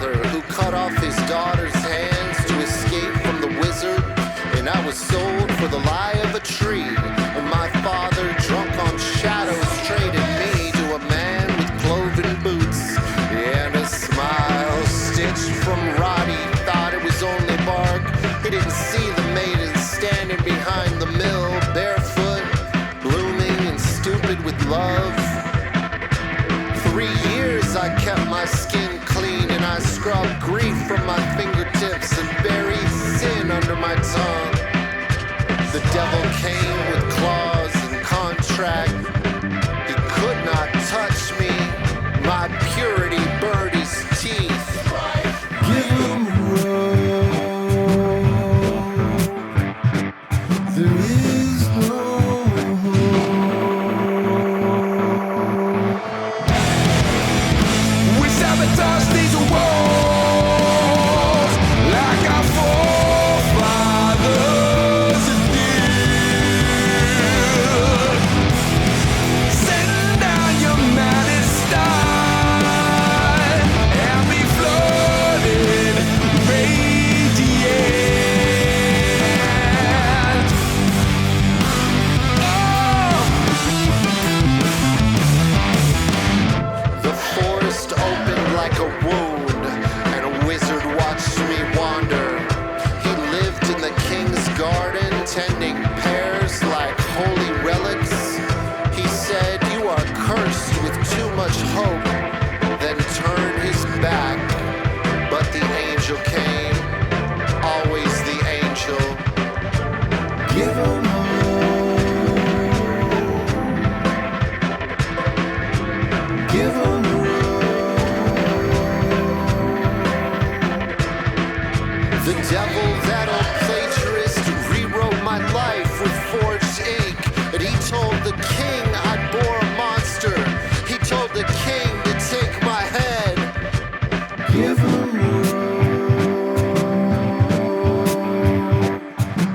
father who cut off his daughter's hands to escape from the wizard, and I was sold for the lie of a tree. And my father, drunk on shadows, traded me to a man with cloven boots and a smile stitched from Roddy. Thought it was only bark. He didn't see the maiden standing behind the mill, barefoot, blooming and stupid with love. 3 years I kept my skin clean, and I scrubbed grief from my fingertips and buried sin under my tongue. The devil came with claws and contract. He could not touch me. My purity burned his teeth. Give him rope. There is no hope. We sabotage these walls like our forefathers did. Send down your maddest style and be flooded, radiant. The forest opened like a wound, and a wizard watched me wander. He lived in the king's garden, tending pears like holy relics. He said, "You are cursed with too much hope," then turned his back. But the angel came, always the angel. Give him hope. Give him The devil, that old plagiarist, rewrote my life with forged ink. And he told the king I bore a monster. He told the king to take my head. Give him rope.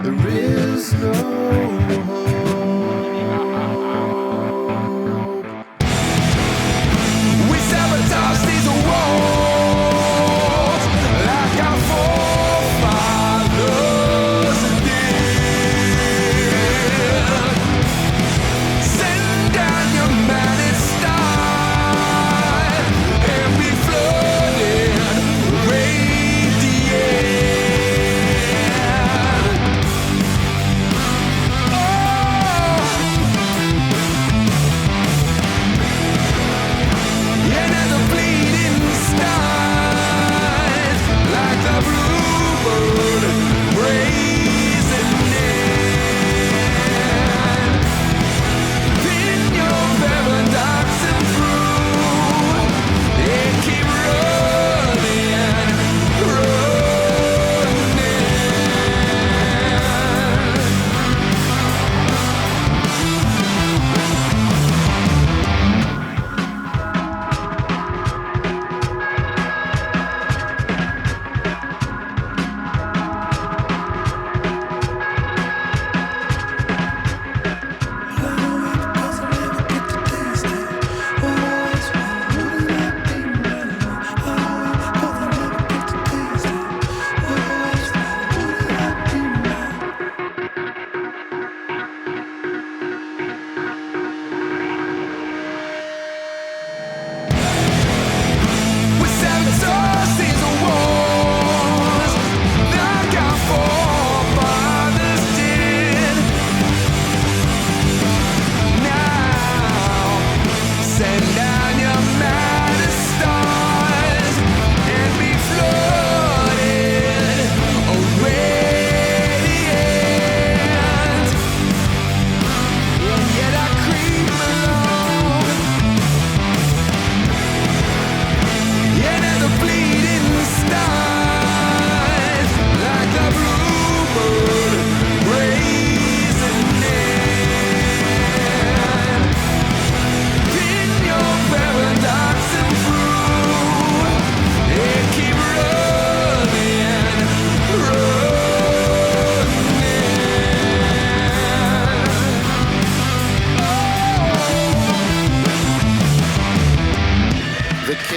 There is no hope. We sabotage these walls like our forefathers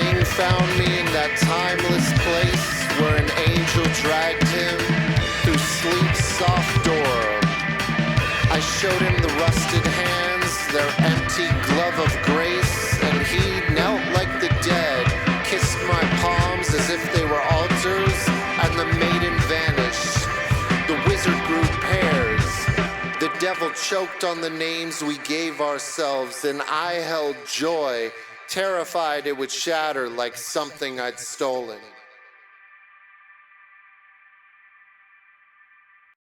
Evening found me in that timeless place where an angel dragged him through sleep's soft door. I showed him the rusted hands, their empty glove of grace, and he knelt like the dead, kissed my palms as if they were altars, and the maiden vanished. The wizard grew pairs. The devil choked on the names we gave ourselves, and I held joy, terrified it would shatter like something I'd stolen.